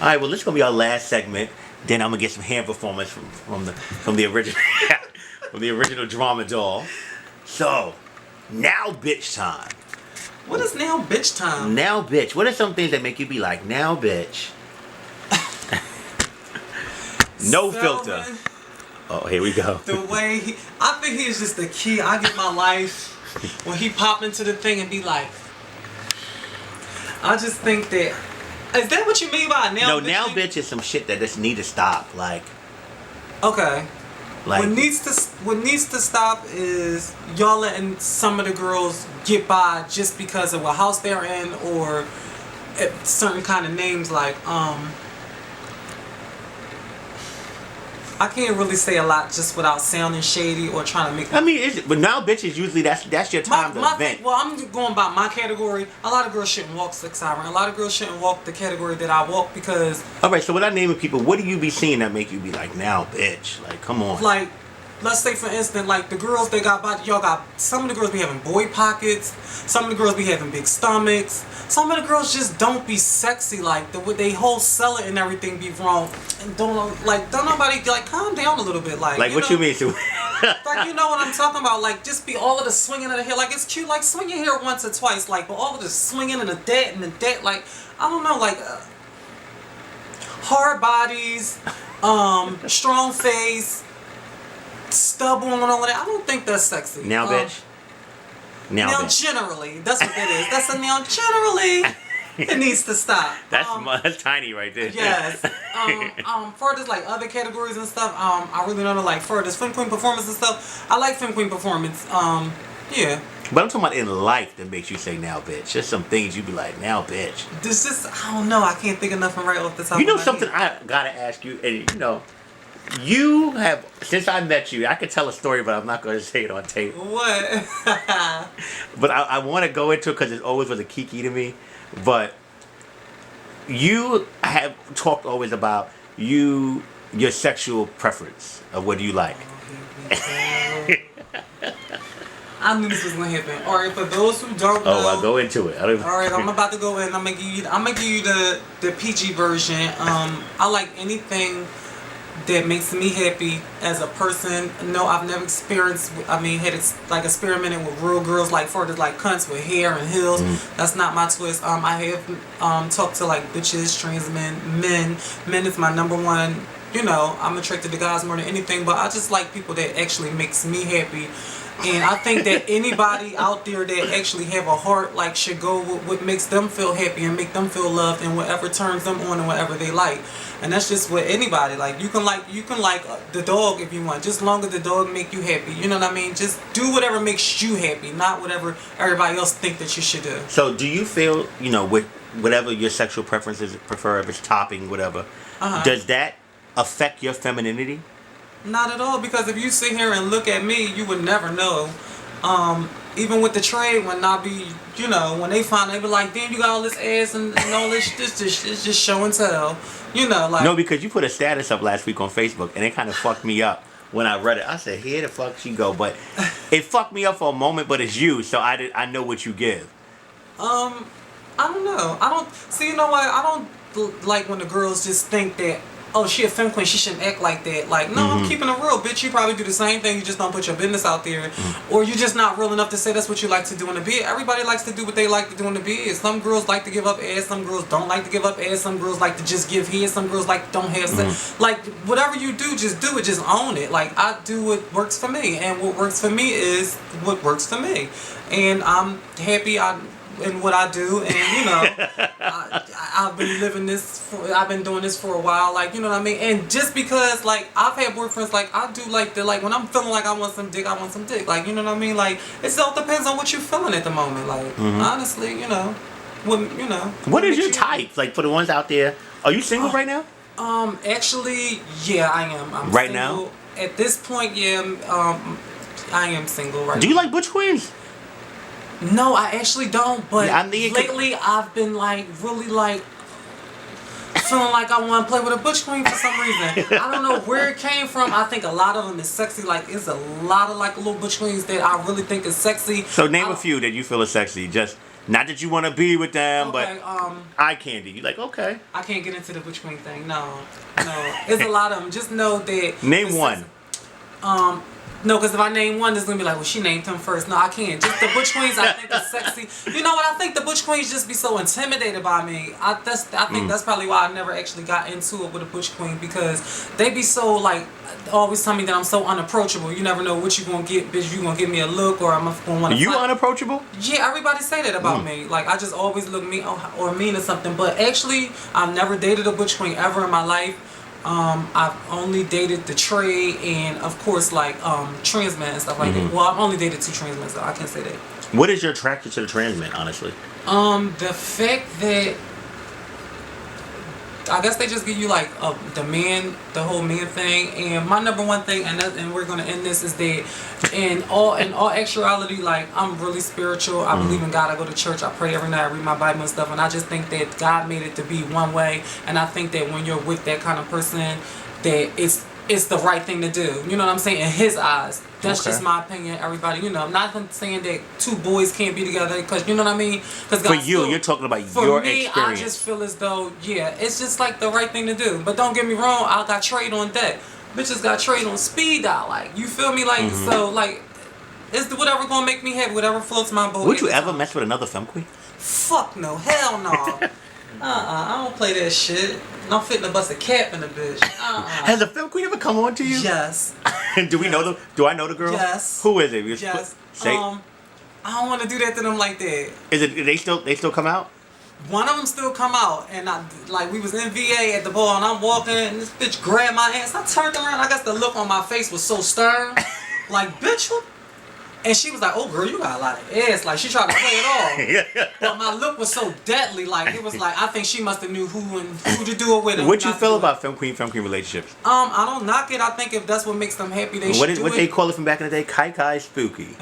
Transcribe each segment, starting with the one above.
All right, well, this is gonna be our last segment. Then I'm gonna get some hand performance from the original from the original drama doll. So, now bitch time. What is now bitch time? Now bitch. What are some things that make you be like, now bitch? No filter. Oh, here we go. The way I think he's just the key. I get my life when he pop into the thing and be like, I just think that. Is that what you mean by now? No, now bitch is some shit that just need to stop. Like, okay. Like, what needs to stop is y'all letting some of the girls get by just because of what house they're in or certain kind of names like I can't really say a lot just without sounding shady or trying to make. I mean, but now bitches usually that's your time to vent. Well, I'm going by my category. A lot of girls shouldn't walk Six Siren. A lot of girls shouldn't walk the category that I walk because. All right, so without naming people, what do you be seeing that make you be like, now bitch? Like, come on. Like, let's say for instance, like the girls they got body, y'all got some of the girls be having boy pockets, some of the girls be having big stomachs, some of the girls just don't be sexy. Like they whole selling and everything be wrong. And don't nobody like calm down a little bit. Like what you mean? Like you know what I'm talking about? Like just be all of the swinging of the hair. Like it's cute. Like swing your hair once or twice. Like but all of the swinging and the dead. Like I don't know. Like hard bodies, strong face. Stubble and all of that. I don't think that's sexy. Now, bitch. Now, bitch. Generally, that's what that is. That's a now. Generally, it needs to stop. That's tiny right there. Yes. For this like other categories and stuff, I really don't know. Like for this Femme Queen performance and stuff, I like Femme Queen performance. Yeah. But I'm talking about in life that makes you say now, bitch. Just some things you be like, now, bitch. This just I don't know. I can't think of nothing right off the top. You know of my something head. I gotta ask you, and you know. You have, since I met you, I could tell a story, but I'm not going to say it on tape. What? But I want to go into it because it always was a kiki to me. But you have talked always about your sexual preference of what do you like. I knew this was gonna happen. All right, for those who don't know. Oh, I'll go into it. All right, I'm about to go in. I'm gonna give you the PG version. I like anything that makes me happy as a person. No, I've never experienced. Had experimented with real girls like for like cunts with hair and heels. That's not my twist. I have talked to like bitches, trans men. Men is my number one. You know, I'm attracted to guys more than anything, but I just like people that actually makes me happy. And I think that anybody out there that actually have a heart like should go with what makes them feel happy and make them feel loved and whatever turns them on and whatever they like. And that's just with anybody. Like you can like the dog if you want, just as long as the dog make you happy. You know what I mean? Just do whatever makes you happy, not whatever everybody else think that you should do. So do you feel, you know, with whatever your sexual preferences prefer, if it's topping, whatever, does that affect your femininity? Not at all, because if you sit here and look at me, you would never know. Even with the trade, when I be, you know, when they find, they be like, damn, you got all this ass and all this, this is just show and tell. You know, like. No, because you put a status up last week on Facebook, and it kind of fucked me up when I read it. I said, here the fuck she go, but it fucked me up for a moment. But it's you, so I know what you give. I don't know. I don't see. You know what? I don't like when the girls just think that. Oh, she a femme queen, she shouldn't act like that. Like, no, I'm keeping it real, bitch. You probably do the same thing, you just don't put your business out there. Or you're just not real enough to say that's what you like to do in the bed. Everybody likes to do what they like to do in the bed. Some girls like to give up ass, some girls don't like to give up ass, some girls like to just give head, some girls like don't have sex. Like, whatever you do, just do it, just own it. Like, I do what works for me, and what works for me is what works for me. And I'm happy in what I do, and you know, I've been I've been doing this for a while, like, you know what I mean. And just because, like, I've had boyfriends, like, I do like when I'm feeling like I want some dick, I want some dick, like, you know what I mean. Like, it all depends on what you're feeling at the moment. Like, honestly, you know, what is your type? Like, for the ones out there, are you single right now? Actually, yeah, I am. I'm right single. now. At this point, yeah, I am single right now. Do you like butch queens? No, I actually don't, but yeah, lately I've been like really like feeling like I want to play with a butch queen for some reason. I don't know where it came from. I think a lot of them is sexy. Like, it's a lot of like little butch queens that I really think is sexy. So name a few that you feel is sexy. Just Not that you want to be with them, Okay, but eye candy. You like, okay. I can't get into the butch queen thing. No. It's a lot of them. Just know that. Name one. No, because if I name one, it's gonna be like, well, she named him first. No, I can't. Just the butch queens, I think are sexy. You know what? I think the butch queens just be so intimidated by me. I think that's probably why I never actually got into it with a butch queen, because they be so like always tell me that I'm so unapproachable. You never know what you gonna get, bitch. You gonna give me a look, or I'm gonna want to. You unapproachable? Yeah, everybody say that about me. Like I just always look mean or mean or something. But actually, I've never dated a butch queen ever in my life. I've only dated the trade and of course like trans men and stuff like that. Well, I've only dated 2 trans men, so I can't say that. What is your attraction to the trans men, honestly? The fact that I guess they just give you like the whole man thing. And my number one thing, and we're gonna end this, is that in all actuality, like I'm really spiritual. I believe in God. I go to church. I pray every night. I read my Bible and stuff. And I just think that God made it to be one way. And I think that when you're with that kind of person, that it's the right thing to do. You know what I'm saying? In His eyes. That's just my opinion. Everybody, I'm not saying that 2 boys can't be together, because you know what I mean. Because for you, you're talking about your me, experience. I just feel as though it's just like the right thing to do. But don't get me wrong, I got trade on deck. Bitches got trade on speed dial. Like you feel me? Like so, like it's whatever gonna make me happy. Whatever floats my boat. Would you ever mess with another femme queen? Fuck no, hell no. I don't play that shit. I'm fitting to bust a cap in the bitch. Has a film queen ever come on to you? Yes. Do we know do I know the girl? Yes. Who is it? Yes. Say. I don't want to do that to them like that. Is it? They still come out? One of them still come out, and we was in VA at the bar, and I'm walking, and this bitch grabbed my ass. I turned around, I guess the look on my face was so stern, like bitch, what? And she was like, "Oh girl, you got a lot of ass." Like she tried to play it off, but my look was so deadly. Like it was like I think she must have knew who to do it with. What you feel about femme queen relationships? I don't knock it. I think if that's what makes them happy, they should do it. What they call it from back in the day? Kai spooky.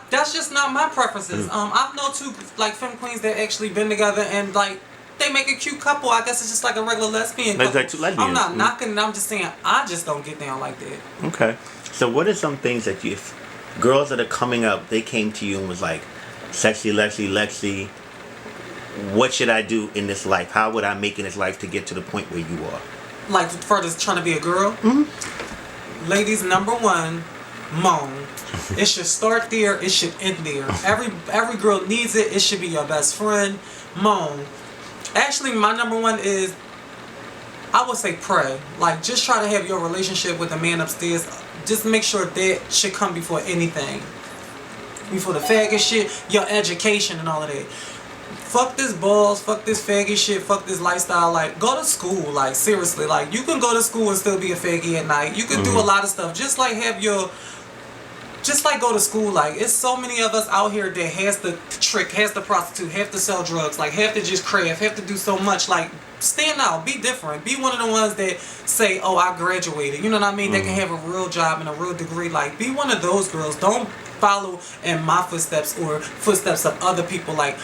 That's just not my preferences. I've known 2 like femme queens that actually been together and like they make a cute couple. I guess it's just like a regular lesbian couple. Like 2 lesbians. I'm not knocking it. I'm just saying I just don't get down like that. Okay. So what are some things that if girls that are coming up, they came to you and was like, "Sexy Lexy, what should I do in this life? How would I make in this life to get to the point where you are?" Like further trying to be a girl. Ladies, number 1, moan. It should start there. It should end there. Every girl needs it. It should be your best friend. Moan. Actually, my number 1 is, I would say pray. Like just try to have your relationship with the man upstairs. Just make sure that should come before anything. Before the faggot shit, your education and all of that. Fuck this balls, fuck this faggot shit, fuck this lifestyle. Like, go to school. Like, seriously. Like, you can go to school and still be a faggot at night. You can do a lot of stuff. Just like go to school. Like, it's so many of us out here that has the trick, has the prostitute, have to sell drugs, like, have to just craft, have to do so much. Like, stand out, be different, be one of the ones that say, "Oh, I graduated." You know what I mean? They can have a real job and a real degree. Like, be one of those girls. Don't follow in my footsteps or footsteps of other people. Like,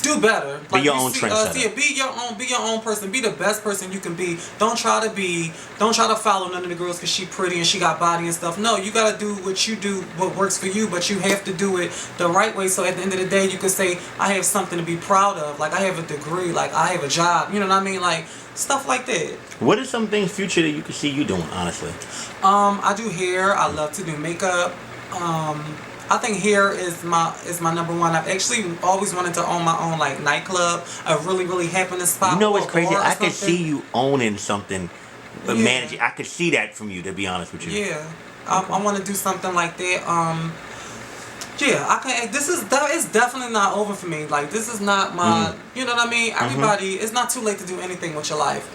do better. Like, be your own trendsetter. Be your own person. Be the best person you can be. Don't try to follow none of the girls because she pretty and she got body and stuff. No, you gotta do what you do, what works for you, but you have to do it the right way. So at the end of the day, you can say, "I have something to be proud of. Like I have a degree. Like I have a job." You know what I mean? Like stuff like that. What is some things future that you can see you doing? Honestly. I do hair. I love to do makeup. I think hair is my number 1. I've actually always wanted to own my own like nightclub, a really happiness spot. You know what's crazy? I could see you owning something, but managing. I could see that from you, to be honest with you. Yeah, I want to do something like that. I can. It's definitely not over for me. Like this is not my. You know what I mean? Everybody, it's not too late to do anything with your life.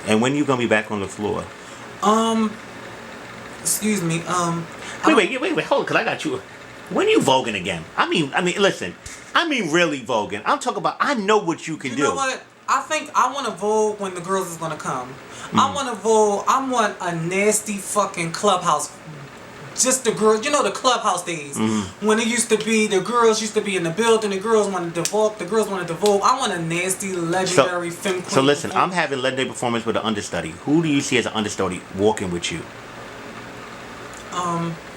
And when you gonna be back on the floor? Excuse me. Wait, hold on, cause I got you. When you voguing again? I mean, listen. I mean, really voguing. I'm talking about. I know what you can do. You know what? I think I want to vogue when the girls is gonna come. I want to vogue. I want a nasty fucking clubhouse. Just the girls, the clubhouse days when it used to be the girls used to be in the building. The girls wanted to vogue. The girls wanted to vogue. I want a nasty, legendary femme queen. So listen, I'm having legendary performance with an understudy. Who do you see as an understudy walking with you?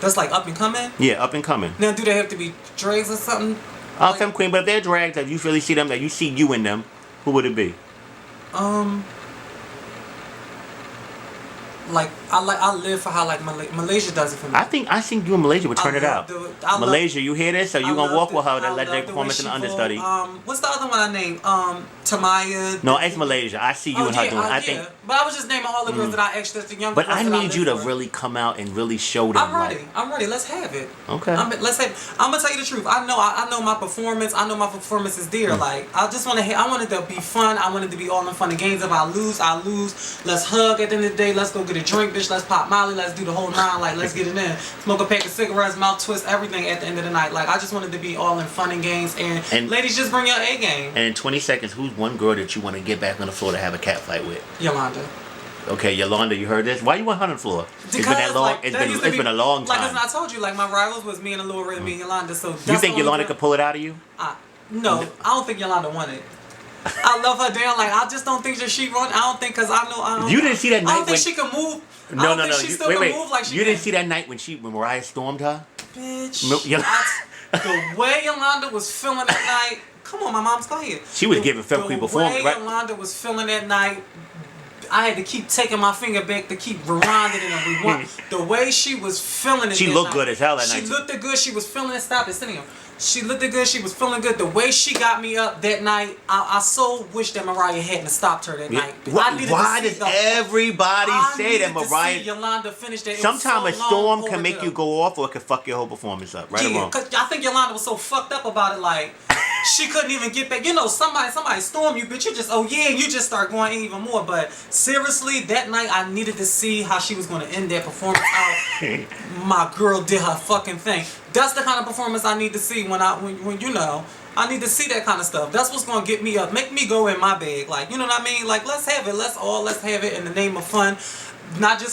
That's like up and coming. Yeah, up and coming. Now, do they have to be drags or something? Like, femme queen, but if they're drags that you really see them, that you see you in them, who would it be? Like I live for how like Malaysia does it for me. I think you in Malaysia would turn it out. Malaysia, you hear this? So you gonna walk with her that legendary performance in the understudy? What's the other one I named? Tamaya. No, it's Malaysia. I see you and her doing. I think. But I was just naming all the girls that I actually the younger. But I need you to really come out and really show them. I'm ready. I'm ready. Let's have it. Okay. Let's have. I'm gonna tell you the truth. I know my performance. I know my performance is there. Like I just want to. I want it to be fun. I want it to be all in fun and games. If I lose, I lose. Let's hug at the end of the day. Let's go get a drink, bitch. Let's pop Molly. Let's do the whole nine. Like let's get it in. Smoke a pack of cigarettes, mouth twist, everything at the end of the night. Like I just wanted to be all in fun and games. And ladies, just bring your A game. And in 20 seconds, who's one girl that you want to get back on the floor to have a cat fight with? Yolanda. Okay, Yolanda, you heard this? Why you want her on the floor? Because, it's been that long. Like, it's been a long time. Like I told you, like my rivals was me and Allure and me and Yolanda. So you think Yolanda could pull it out of you? No, I don't think Yolanda won it. I love her down. Like I just don't think that she run. I don't think because I know. You didn't see that night. I don't think she can move. No. Wait. Move like she you didn't see that night when Mariah stormed her? Bitch. The way Yolanda was feeling that night. Come on, my mom's quiet. She was giving femme queen performance. The way Yolanda was feeling that night. I had to keep taking my finger back to keep rewinding it and rewind. The way she was feeling it. She looked good as hell that night. She looked good. She was feeling it. Stop it. Sitting here. She looked good. She was feeling good. The way she got me up that night, I so wish that Mariah hadn't stopped her that night. Why does everybody say that Mariah? Yolanda finished that. Sometimes a storm can make you go off, or it can fuck your whole performance up. Right or wrong? Cause I think Yolanda was so fucked up about it, like she couldn't even get back. You know, somebody storm you, bitch. You just you just start going even more. But seriously, that night I needed to see how she was going to end that performance out. My girl did her fucking thing. That's the kind of performance I need to see when you know. I need to see that kind of stuff. That's what's gonna get me up, make me go in my bag. Like, you know what I mean? Like, let's have it. Let's have it in the name of fun, not just.